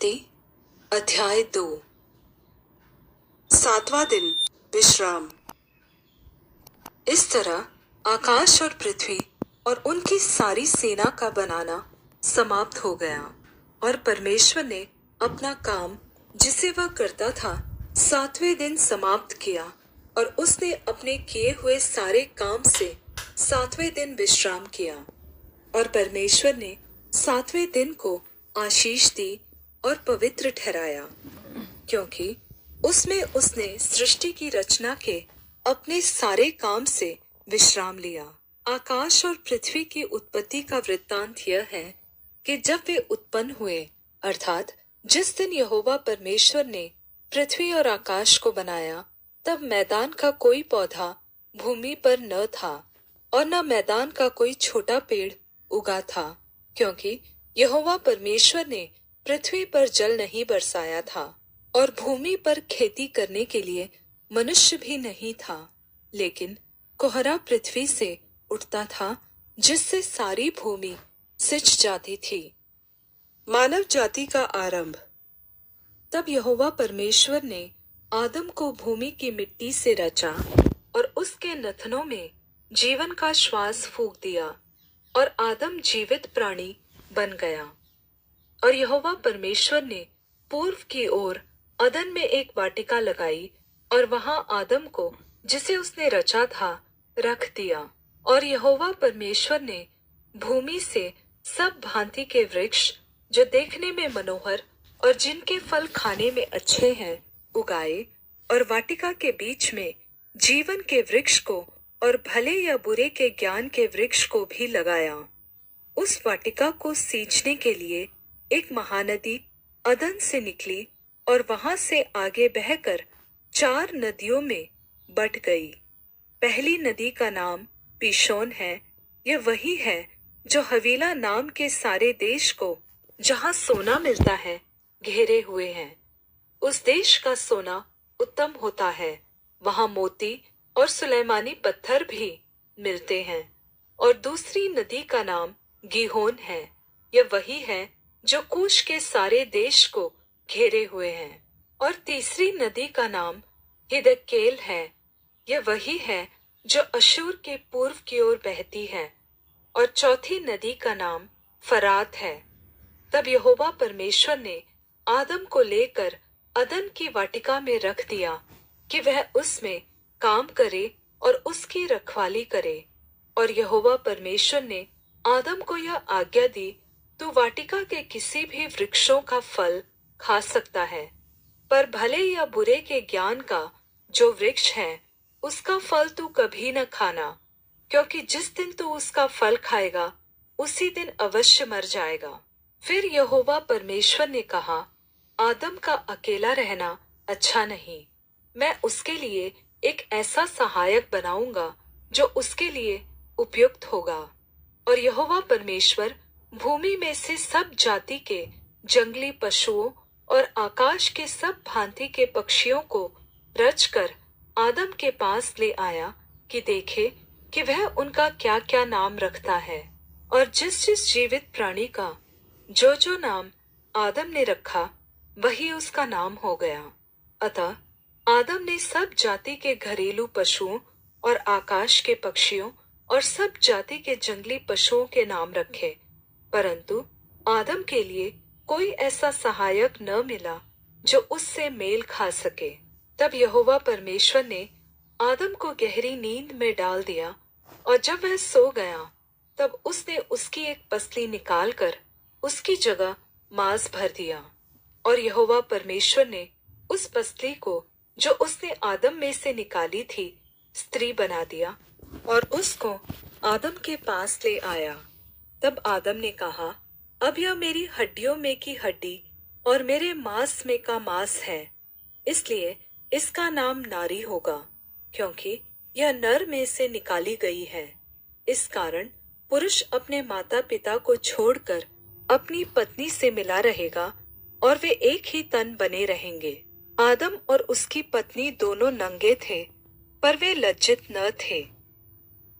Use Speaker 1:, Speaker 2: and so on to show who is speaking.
Speaker 1: उत्पत्ति अध्याय 2। सातवां दिन विश्राम। इस तरह आकाश और पृथ्वी और उनकी सारी सेना का बनाना समाप्त हो गया और परमेश्वर ने अपना काम जिसे वह करता था सातवें दिन समाप्त किया और उसने अपने किए हुए सारे काम से सातवें दिन विश्राम किया। और परमेश्वर ने सातवें दिन को आशीष दी और पवित्र ठहराया, क्योंकि उसमें उसने सृष्टि की रचना के अपने सारे काम से विश्राम लिया। आकाश और पृथ्वी की उत्पत्ति का वृत्तांत यह है कि जब वे उत्पन्न हुए, अर्थात जिस दिन यहोवा परमेश्वर ने पृथ्वी और आकाश को बनाया, तब मैदान का कोई पौधा भूमि पर न था और न मैदान का कोई छोटा पेड़ उगा था, क्योंकि यहोवा परमेश्वर ने पृथ्वी पर जल नहीं बरसाया था और भूमि पर खेती करने के लिए मनुष्य भी नहीं था, लेकिन कोहरा पृथ्वी से उठता था जिससे सारी भूमि सिंच जाती थी। मानव जाति का आरंभ। तब यहोवा परमेश्वर ने आदम को भूमि की मिट्टी से रचा और उसके नथनों में जीवन का श्वास फूंक दिया और आदम जीवित प्राणी बन गया। और यहोवा परमेश्वर ने पूर्व की ओर अदन में एक वाटिका लगाई और वहां आदम को जिसे उसने रचा था रख दिया। और यहोवा परमेश्वर ने भूमि से सब भांति के वृक्ष जो देखने में मनोहर और जिनके फल खाने में अच्छे हैं उगाए और वाटिका के बीच में जीवन के वृक्ष को और भले या बुरे के ज्ञान के वृक्ष को भी लगाया। उस वाटिका को सींचने के लिए एक महानदी अदन से निकली और वहां से आगे बहकर 4 नदियों में बट गई। पहली नदी का नाम पीशोन है। यह वही है जो हवीला नाम के सारे देश को, जहां सोना मिलता है, घेरे हुए हैं। उस देश का सोना उत्तम होता है, वहां मोती और सुलेमानी पत्थर भी मिलते हैं। और दूसरी नदी का नाम गीहोन है। यह वही है जो कूश के सारे देश को घेरे हुए हैं। और तीसरी नदी का नाम हिदकेल है। यह वही है जो अशूर के पूर्व की ओर बहती है। और चौथी नदी का नाम फरात है। तब यहोवा परमेश्वर ने आदम को लेकर अदन की वाटिका में रख दिया कि वह उसमें काम करे और उसकी रखवाली करे। और यहोवा परमेश्वर ने आदम को यह आज्ञा दी, तू वाटिका के किसी भी वृक्षों का फल खा सकता है, पर भले या बुरे के ज्ञान का जो वृक्ष है उसका फल तू कभी न खाना, क्योंकि जिस दिन तू उसका फल खाएगा उसी दिन अवश्य मर जाएगा। फिर यहोवा परमेश्वर ने कहा, आदम का अकेला रहना अच्छा नहीं, मैं उसके लिए एक ऐसा सहायक बनाऊंगा जो उसके लिए उपयुक्त होगा। और यहोवा परमेश्वर भूमि में से सब जाति के जंगली पशुओं और आकाश के सब भांति के पक्षियों को रचकर आदम के पास ले आया कि देखे कि वह उनका क्या क्या नाम रखता है। और जिस जिस जीवित प्राणी का जो जो नाम आदम ने रखा वही उसका नाम हो गया। अतः आदम ने सब जाति के घरेलू पशुओं और आकाश के पक्षियों और सब जाति के जंगली पशुओं के नाम रखे, परंतु आदम के लिए कोई ऐसा सहायक न मिला जो उससे मेल खा सके। तब यहोवा परमेश्वर ने आदम को गहरी नींद में डाल दिया और जब वह सो गया तब उसने उसकी एक पसली निकालकर उसकी जगह मांस भर दिया। और यहोवा परमेश्वर ने उस पसली को जो उसने आदम में से निकाली थी स्त्री बना दिया और उसको आदम के पास ले आया। तब आदम ने कहा, अब यह मेरी हड्डियों में की हड्डी और मेरे मांस में का मांस है, इसलिए इसका नाम नारी होगा, क्योंकि यह नर में से निकाली गई है। इस कारण पुरुष अपने माता पिता को छोड़कर अपनी पत्नी से मिला रहेगा और वे एक ही तन बने रहेंगे। आदम और उसकी पत्नी दोनों नंगे थे, पर वे लज्जित न थे।